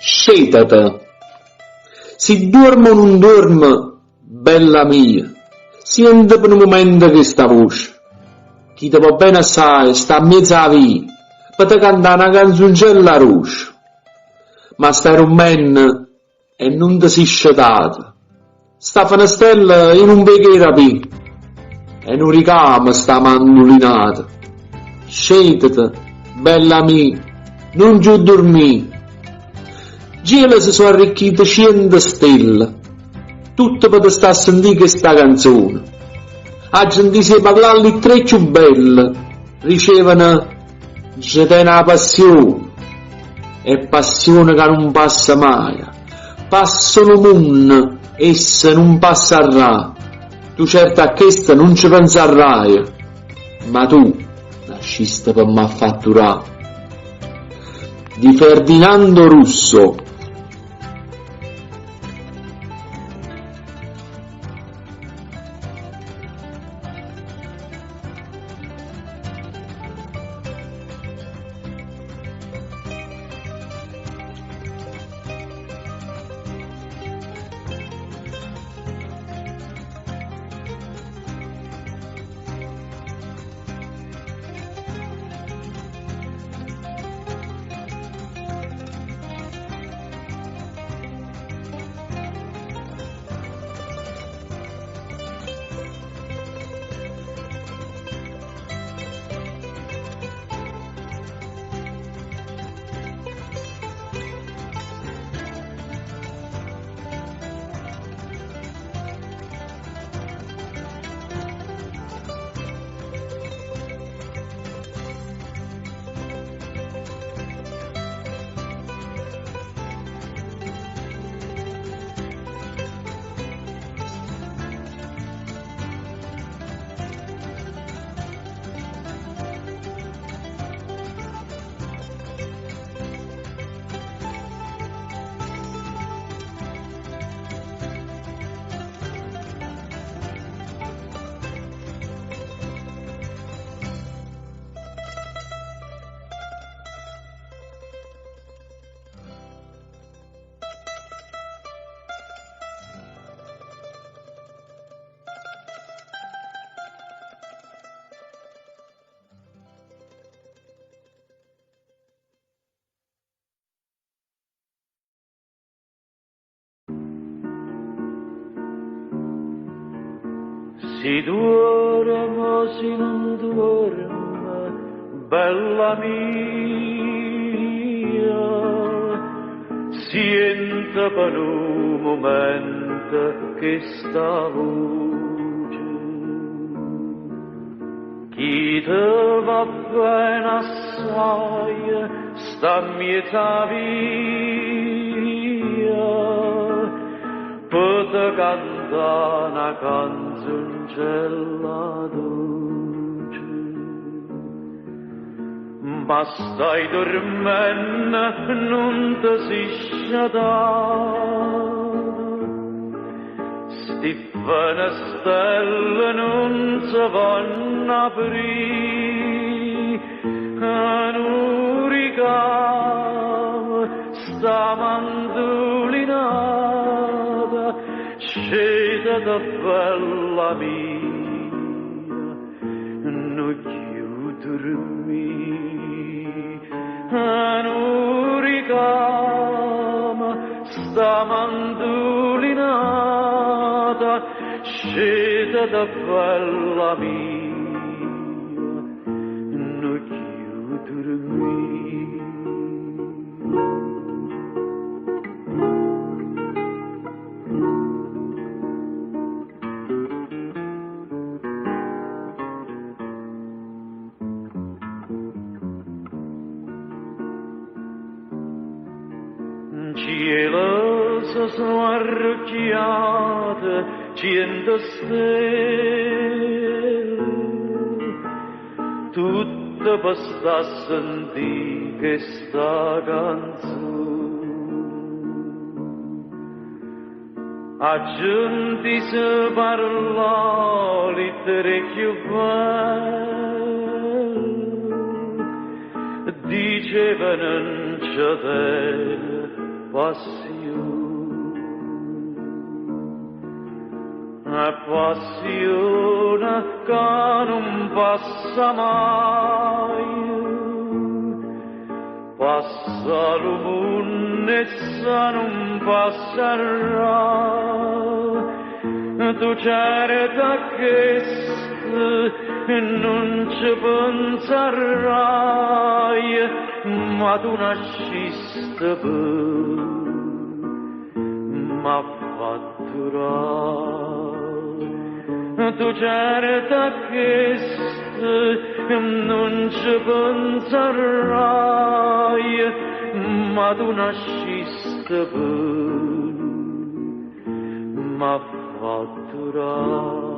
Scetata. Si dormo o non dormo, bella mia, senti per un momento questa voce. Chi ti va bene assai sta a mezza via, per te cantare una canzoncella rossa. Ma stai rummen e non ti sei scetata. Sta finestrella in un vecchio rapì e non ricama sta mandolinata. Scetata, bella mia, non giù dormì. Gela si sono arricchite 100 stelle, tutte per te sta a sentire questa canzone. A gente si parlare tre più belle, ricevono una passione, e passione che non passa mai. Passano mun, essa non passerà. Tu certo a questa non ci penserai, ma tu nasciste per m'affatturà. Di Ferdinando Russo. Si duermo, si non duermo, bella mia, sienta per un momento che sta voce. Chi te va bene assai, sta mieta via, per te cantare una canzoncella dolce. Ma stai dormendo, non ti si sciatare, sti finestrelle non si vanno aprire, non ricama sta mandolinata, scesa bella mia, non più dormì, non ricama sta mandolinata, scesa bella mia, non più dormì. Cielo sono arrocchiate 100 stelle, tutte per sta a sentire questa canzone. A giunti si parla lettere più belle, diceva non c'è te passione che non passa mai, passa l'umunne e non passerà. Tu certa che non ci penserai, ma tu nasciste per m'avventurare. Tu certa che non ci penserai, ma tu nasciste per m'avventurare.